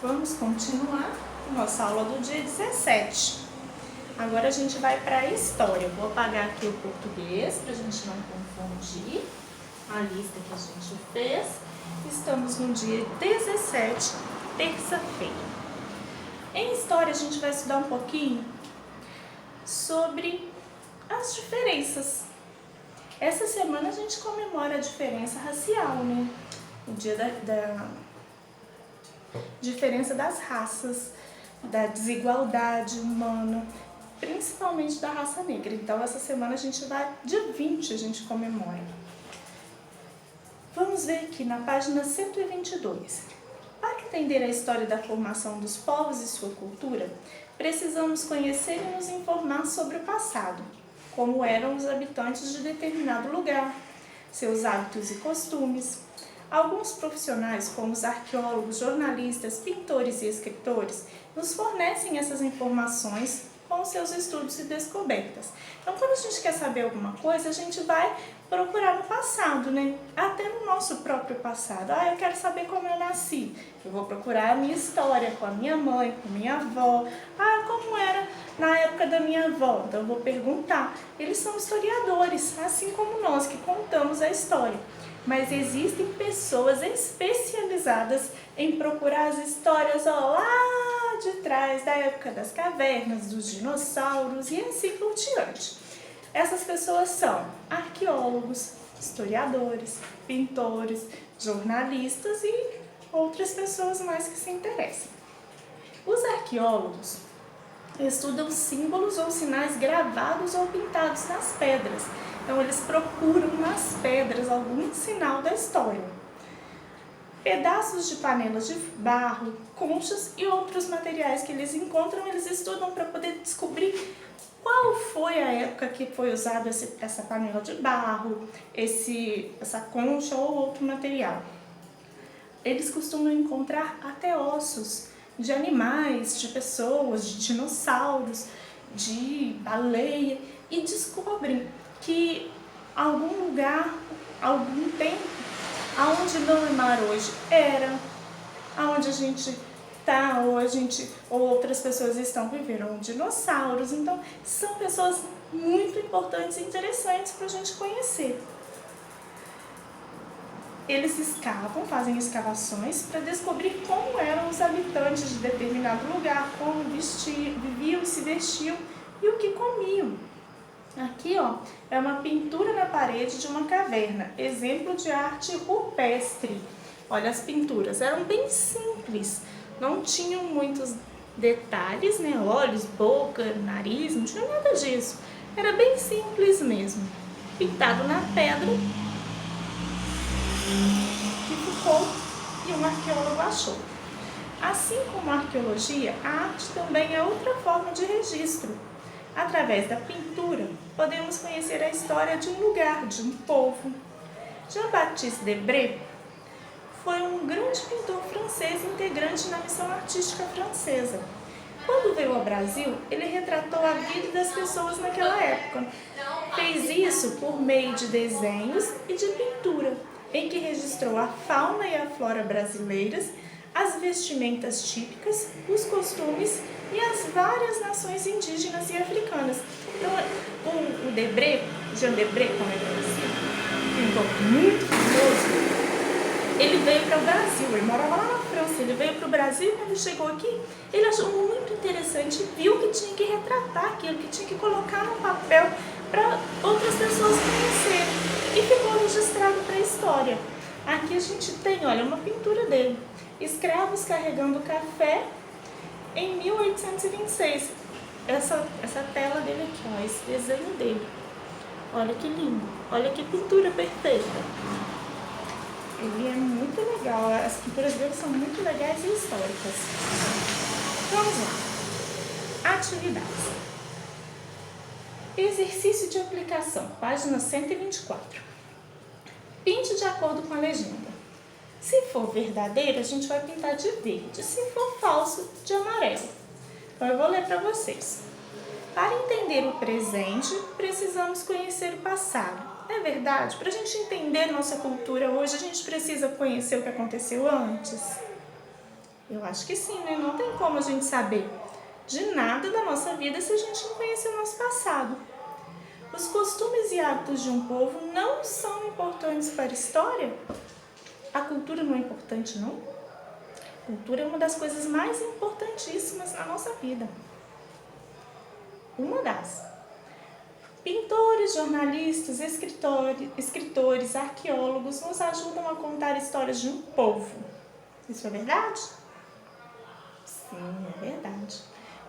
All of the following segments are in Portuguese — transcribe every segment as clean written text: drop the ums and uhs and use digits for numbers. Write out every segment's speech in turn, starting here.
Vamos continuar nossa aula do dia 17. Agora a gente vai para a história. Vou apagar aqui o português para a gente não confundir a lista que a gente fez. Estamos no dia 17, terça-feira. Em história a gente vai estudar um pouquinho sobre as diferenças. Essa semana a gente comemora a diferença racial, né? O dia da diferença das raças, da desigualdade humana, principalmente da raça negra. Então, essa semana a gente vai, dia 20 a gente comemora. Vamos ver aqui na página 122. Para entender a história da formação dos povos e sua cultura, precisamos conhecer e nos informar sobre o passado, como eram os habitantes de determinado lugar, seus hábitos e costumes. Alguns profissionais, como os arqueólogos, jornalistas, pintores e escritores, nos fornecem essas informações com seus estudos e descobertas. Então, quando a gente quer saber alguma coisa, a gente vai procurar no passado, né? Até no nosso próprio passado. Eu quero saber como eu nasci. Eu vou procurar a minha história com a minha mãe, com a minha avó. Como era na época da minha avó? Então, eu vou perguntar. Eles são historiadores, assim como nós, que contamos a história. Mas existem pessoas especializadas em procurar as histórias lá de trás, da época das cavernas, dos dinossauros e assim por diante. Essas pessoas são arqueólogos, historiadores, pintores, jornalistas e outras pessoas mais que se interessam. Os arqueólogos estudam símbolos ou sinais gravados ou pintados nas pedras. Então, eles procuram nas pedras algum sinal da história. Pedaços de panelas de barro, conchas e outros materiais que eles encontram, eles estudam para poder descobrir qual foi a época que foi usada essa panela de barro, essa concha ou outro material. Eles costumam encontrar até ossos de animais, de pessoas, de dinossauros, de baleia e descobrem que algum lugar, algum tempo, aonde não é mar hoje era, aonde a gente está hoje, ou outras pessoas estão viveram dinossauros. Então, são pessoas muito importantes e interessantes para a gente conhecer. Eles escavam, fazem escavações para descobrir como eram os habitantes de determinado lugar, como viviam e se vestiam e o que comiam. Aqui, é uma pintura na parede de uma caverna, exemplo de arte rupestre. Olha as pinturas, eram bem simples, não tinham muitos detalhes, né? Olhos, boca, nariz, não tinha nada disso. Era bem simples mesmo, pintado na pedra, que ficou e um arqueólogo achou. Assim como a arqueologia, a arte também é outra forma de registro. Através da pintura, podemos conhecer a história de um lugar, de um povo. Jean-Baptiste Debré foi um grande pintor francês integrante na missão artística francesa. Quando veio ao Brasil, ele retratou a vida das pessoas naquela época. Fez isso por meio de desenhos e de pintura, em que registrou a fauna e a flora brasileiras, as vestimentas típicas, os costumes e as várias nações indígenas e africanas. Então, o Debré, Jean Debré, como é conhecido, pintor muito famoso, ele veio para o Brasil, ele morava lá na França, ele veio para o Brasil e quando ele chegou aqui, ele achou muito interessante e viu que tinha que retratar aquilo, que tinha que colocar no papel para outras pessoas conhecerem e ficou registrado para a história. Aqui a gente tem, olha, uma pintura dele, escravos carregando café em 1826. Essa tela dele aqui, esse desenho dele. Olha que lindo, olha que pintura perfeita. Ele é muito legal, as pinturas dele são muito legais e históricas. Vamos lá. Atividades. Exercício de aplicação, página 124. Pinte de acordo com a legenda. Se for verdadeiro, a gente vai pintar de verde. Se for falso, de amarelo. Então, eu vou ler para vocês. Para entender o presente, precisamos conhecer o passado. É verdade? Para a gente entender nossa cultura hoje, a gente precisa conhecer o que aconteceu antes. Eu acho que sim, né? Não tem como a gente saber de nada da nossa vida se a gente não conhecer o nosso passado. Os costumes e hábitos de um povo não são importantes para a história? A cultura não é importante, não? A cultura é uma das coisas mais importantíssimas na nossa vida. Uma das. Pintores, jornalistas, escritores, arqueólogos nos ajudam a contar histórias de um povo. Isso é verdade? Sim, é verdade.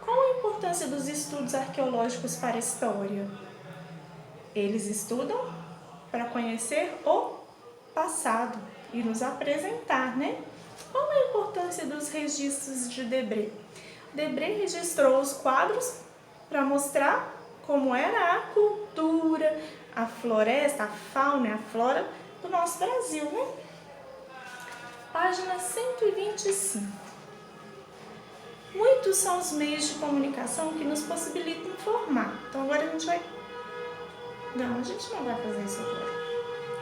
Qual a importância dos estudos arqueológicos para a história? Eles estudam para conhecer o passado e nos apresentar, né? Qual a importância dos registros de Debré? Debré registrou os quadros para mostrar como era a cultura, a floresta, a fauna e a flora do nosso Brasil, né? Página 125. Muitos são os meios de comunicação que nos possibilitam informar. Então agora a gente vai... Não, a gente não vai fazer isso agora.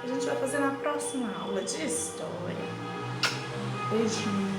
A gente vai fazer na próxima aula de história. Beijinho.